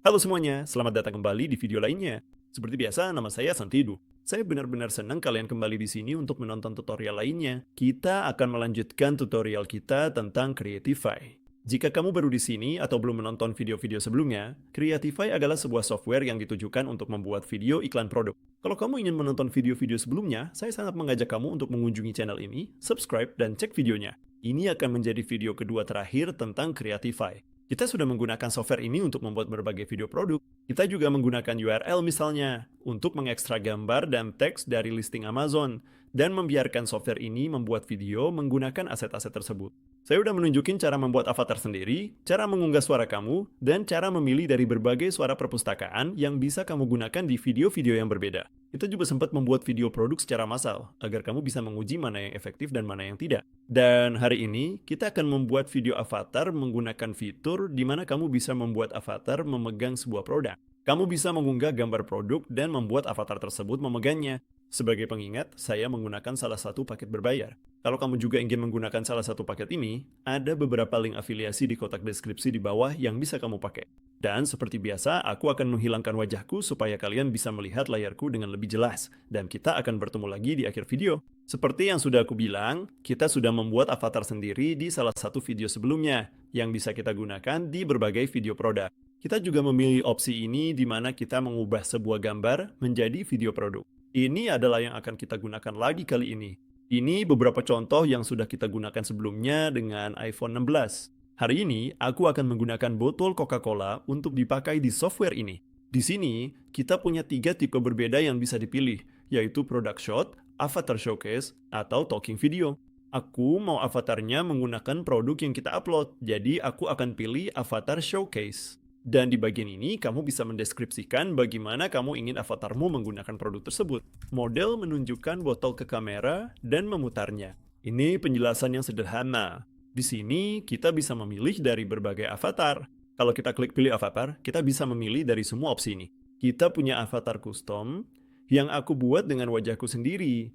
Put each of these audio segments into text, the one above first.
Halo semuanya, selamat datang kembali di video lainnya. Seperti biasa, nama saya Santidu. Saya benar-benar senang kalian kembali di sini untuk menonton tutorial lainnya. Kita akan melanjutkan tutorial kita tentang Creatify. Jika kamu baru di sini atau belum menonton video-video sebelumnya, Creatify adalah sebuah software yang ditujukan untuk membuat video iklan produk. Kalau kamu ingin menonton video-video sebelumnya, saya sangat mengajak kamu untuk mengunjungi channel ini, subscribe, dan cek videonya. Ini akan menjadi video kedua terakhir tentang Creatify. Kita sudah menggunakan software ini untuk membuat berbagai video produk. Kita juga menggunakan URL misalnya, untuk mengekstrak gambar dan teks dari listing Amazon, dan membiarkan software ini membuat video menggunakan aset-aset tersebut. Saya sudah menunjukin cara membuat avatar sendiri, cara mengunggah suara kamu, dan cara memilih dari berbagai suara perpustakaan yang bisa kamu gunakan di video-video yang berbeda. Kita juga sempat membuat video produk secara massal, agar kamu bisa menguji mana yang efektif dan mana yang tidak. Dan hari ini, kita akan membuat video avatar menggunakan fitur di mana kamu bisa membuat avatar memegang sebuah produk. Kamu bisa mengunggah gambar produk dan membuat avatar tersebut memegangnya. Sebagai pengingat, saya menggunakan salah satu paket berbayar. Kalau kamu juga ingin menggunakan salah satu paket ini, ada beberapa link afiliasi di kotak deskripsi di bawah yang bisa kamu pakai. Dan seperti biasa, aku akan menghilangkan wajahku supaya kalian bisa melihat layarku dengan lebih jelas. Dan kita akan bertemu lagi di akhir video. Seperti yang sudah aku bilang, kita sudah membuat avatar sendiri di salah satu video sebelumnya, yang bisa kita gunakan di berbagai video produk. Kita juga memilih opsi ini di mana kita mengubah sebuah gambar menjadi video produk. Ini adalah yang akan kita gunakan lagi kali ini. Ini beberapa contoh yang sudah kita gunakan sebelumnya dengan iPhone 16. Hari ini, aku akan menggunakan botol Coca-Cola untuk dipakai di software ini. Di sini, kita punya 3 tipe berbeda yang bisa dipilih, yaitu Product Shot, Avatar Showcase, atau Talking Video. Aku mau avatarnya menggunakan produk yang kita upload, jadi aku akan pilih Avatar Showcase. Dan di bagian ini, kamu bisa mendeskripsikan bagaimana kamu ingin avatarmu menggunakan produk tersebut. Model menunjukkan botol ke kamera dan memutarnya. Ini penjelasan yang sederhana. Di sini, kita bisa memilih dari berbagai avatar. Kalau kita klik pilih avatar, kita bisa memilih dari semua opsi ini. Kita punya avatar custom yang aku buat dengan wajahku sendiri.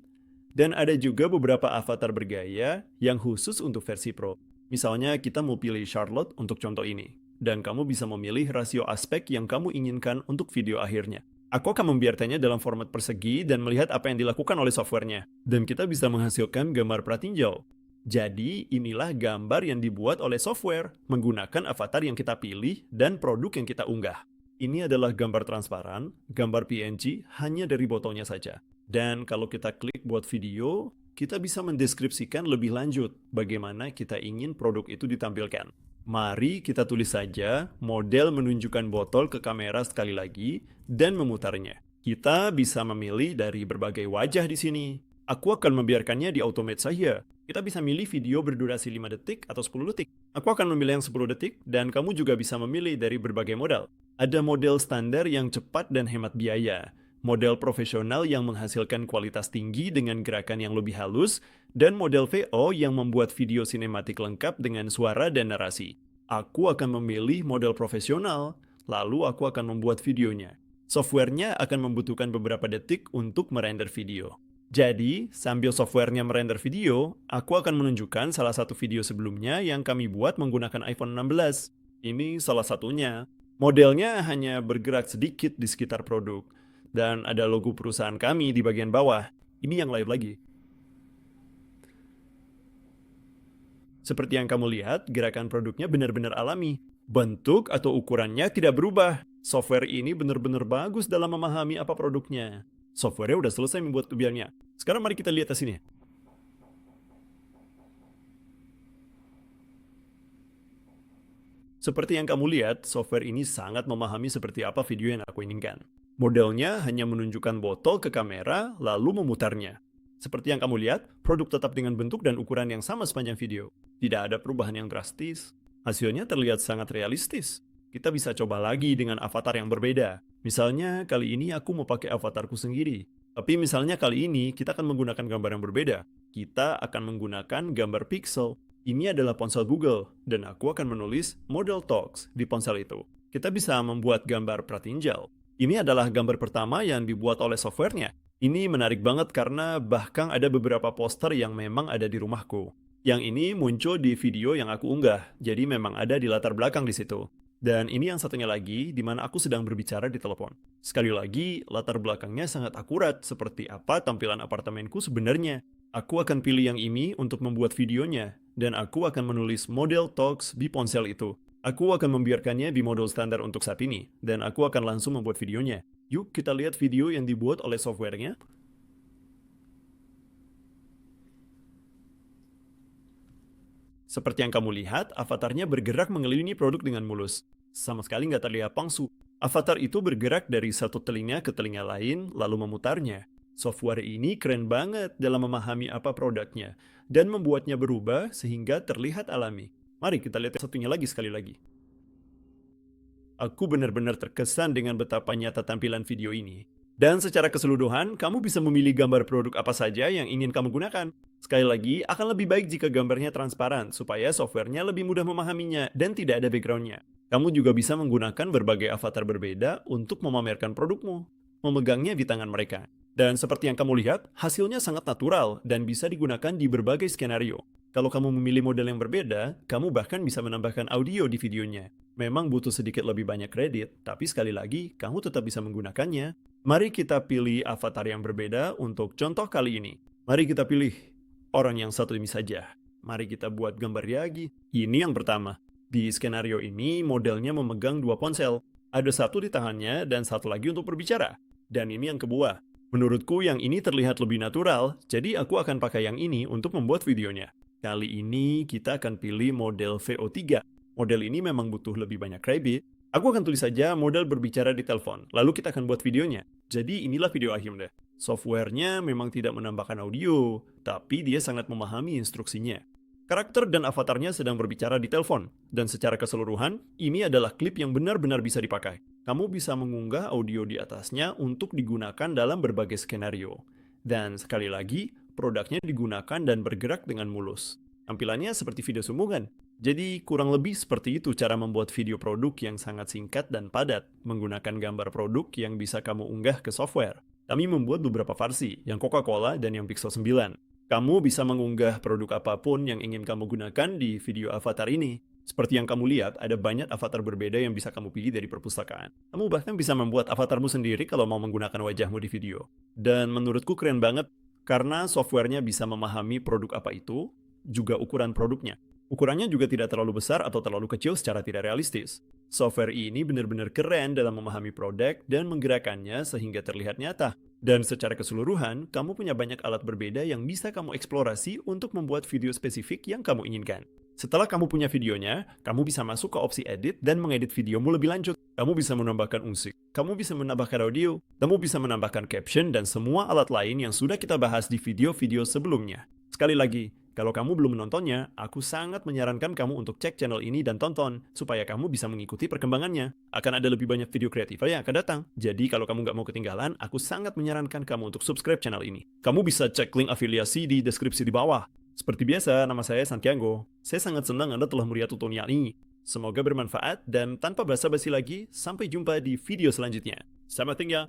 Dan ada juga beberapa avatar bergaya yang khusus untuk versi Pro. Misalnya, kita mau pilih Charlotte untuk contoh ini. Dan kamu bisa memilih rasio aspek yang kamu inginkan untuk video akhirnya. Aku akan membiarkannya dalam format persegi dan melihat apa yang dilakukan oleh softwarenya. Dan kita bisa menghasilkan gambar pratinjau. Jadi, inilah gambar yang dibuat oleh software menggunakan avatar yang kita pilih dan produk yang kita unggah. Ini adalah gambar transparan, gambar PNG hanya dari botolnya saja. Dan kalau kita klik buat video, kita bisa mendeskripsikan lebih lanjut bagaimana kita ingin produk itu ditampilkan. Mari kita tulis saja model menunjukkan botol ke kamera sekali lagi dan memutarnya. Kita bisa memilih dari berbagai wajah di sini. Aku akan membiarkannya di automate saja. Kita bisa milih video berdurasi 5 detik atau 10 detik. Aku akan memilih yang 10 detik dan kamu juga bisa memilih dari berbagai model. Ada model standar yang cepat dan hemat biaya. Model profesional yang menghasilkan kualitas tinggi dengan gerakan yang lebih halus, dan model VO yang membuat video sinematik lengkap dengan suara dan narasi. Aku akan memilih model profesional, lalu aku akan membuat videonya. Softwarenya akan membutuhkan beberapa detik untuk merender video. Jadi, sambil softwarenya merender video, aku akan menunjukkan salah satu video sebelumnya yang kami buat menggunakan iPhone 16. Ini salah satunya. Modelnya hanya bergerak sedikit di sekitar produk. Dan ada logo perusahaan kami di bagian bawah. Ini yang live lagi. Seperti yang kamu lihat, gerakan produknya benar-benar alami. Bentuk atau ukurannya tidak berubah. Software ini benar-benar bagus dalam memahami apa produknya. Software-nya udah selesai membuat tubiannya. Sekarang mari kita lihat ke sini. Seperti yang kamu lihat, software ini sangat memahami seperti apa video yang aku inginkan. Modelnya hanya menunjukkan botol ke kamera, lalu memutarnya. Seperti yang kamu lihat, produk tetap dengan bentuk dan ukuran yang sama sepanjang video. Tidak ada perubahan yang drastis. Hasilnya terlihat sangat realistis. Kita bisa coba lagi dengan avatar yang berbeda. Misalnya, kali ini aku mau pakai avatarku sendiri. Tapi misalnya kali ini kita akan menggunakan gambar yang berbeda. Kita akan menggunakan gambar pixel. Ini adalah ponsel Google, dan aku akan menulis Model Talks di ponsel itu. Kita bisa membuat gambar pratinjal. Ini adalah gambar pertama yang dibuat oleh softwarenya. Ini menarik banget karena bahkan ada beberapa poster yang memang ada di rumahku. Yang ini muncul di video yang aku unggah, jadi memang ada di latar belakang di situ. Dan ini yang satunya lagi, di mana aku sedang berbicara di telepon. Sekali lagi, latar belakangnya sangat akurat, seperti apa tampilan apartemenku sebenarnya. Aku akan pilih yang ini untuk membuat videonya, dan aku akan menulis model talks di ponsel itu. Aku akan membiarkannya di model standar untuk saat ini, dan aku akan langsung membuat videonya. Yuk kita lihat video yang dibuat oleh softwarenya. Seperti yang kamu lihat, avatarnya bergerak mengelilingi produk dengan mulus. Sama sekali nggak terlihat palsu. Avatar itu bergerak dari satu telinga ke telinga lain, lalu memutarnya. Software ini keren banget dalam memahami apa produknya, dan membuatnya berubah sehingga terlihat alami. Mari kita lihat yang satunya lagi sekali lagi. Aku benar-benar terkesan dengan betapa nyata tampilan video ini. Dan secara keseluruhan, kamu bisa memilih gambar produk apa saja yang ingin kamu gunakan. Sekali lagi, akan lebih baik jika gambarnya transparan, supaya softwarenya lebih mudah memahaminya dan tidak ada backgroundnya. Kamu juga bisa menggunakan berbagai avatar berbeda untuk memamerkan produkmu, memegangnya di tangan mereka. Dan seperti yang kamu lihat, hasilnya sangat natural dan bisa digunakan di berbagai skenario. Kalau kamu memilih model yang berbeda, kamu bahkan bisa menambahkan audio di videonya. Memang butuh sedikit lebih banyak kredit, tapi sekali lagi, kamu tetap bisa menggunakannya. Mari kita pilih avatar yang berbeda untuk contoh kali ini. Mari kita pilih orang yang satu ini saja. Mari kita buat gambar Yagi. Ini yang pertama. Di skenario ini, modelnya memegang dua ponsel. Ada satu di tangannya dan satu lagi untuk berbicara. Dan ini yang kedua. Menurutku yang ini terlihat lebih natural, jadi aku akan pakai yang ini untuk membuat videonya. Kali ini kita akan pilih model VO3. Model ini memang butuh lebih banyak kredit. Aku akan tulis saja model berbicara di telepon, lalu kita akan buat videonya. Jadi inilah video akhirnya. Softwarenya memang tidak menambahkan audio, tapi dia sangat memahami instruksinya. Karakter dan avatarnya sedang berbicara di telepon, dan secara keseluruhan, ini adalah klip yang benar-benar bisa dipakai. Kamu bisa mengunggah audio di atasnya untuk digunakan dalam berbagai skenario. Dan sekali lagi, produknya digunakan dan bergerak dengan mulus. Tampilannya seperti video sambungan. Jadi kurang lebih seperti itu cara membuat video produk yang sangat singkat dan padat, menggunakan gambar produk yang bisa kamu unggah ke software. Kami membuat beberapa versi, yang Coca-Cola dan yang Pixel 9. Kamu bisa mengunggah produk apapun yang ingin kamu gunakan di video avatar ini. Seperti yang kamu lihat, ada banyak avatar berbeda yang bisa kamu pilih dari perpustakaan. Kamu bahkan bisa membuat avatarmu sendiri kalau mau menggunakan wajahmu di video. Dan menurutku keren banget, karena softwarenya bisa memahami produk apa itu, juga ukuran produknya. Ukurannya juga tidak terlalu besar atau terlalu kecil secara tidak realistis. Software ini benar-benar keren dalam memahami produk dan menggerakkannya sehingga terlihat nyata. Dan secara keseluruhan, kamu punya banyak alat berbeda yang bisa kamu eksplorasi untuk membuat video spesifik yang kamu inginkan. Setelah kamu punya videonya, kamu bisa masuk ke opsi edit dan mengedit videomu lebih lanjut. Kamu bisa menambahkan musik, kamu bisa menambahkan audio, kamu bisa menambahkan caption dan semua alat lain yang sudah kita bahas di video-video sebelumnya. Sekali lagi, kalau kamu belum menontonnya, aku sangat menyarankan kamu untuk cek channel ini dan tonton, supaya kamu bisa mengikuti perkembangannya. Akan ada lebih banyak video kreatif yang akan datang. Jadi kalau kamu nggak mau ketinggalan, aku sangat menyarankan kamu untuk subscribe channel ini. Kamu bisa cek link afiliasi di deskripsi di bawah. Seperti biasa, nama saya Santiago. Saya sangat senang Anda telah melihat tutorial ini. Semoga bermanfaat, dan tanpa basa-basi lagi, sampai jumpa di video selanjutnya. Selamat tinggal!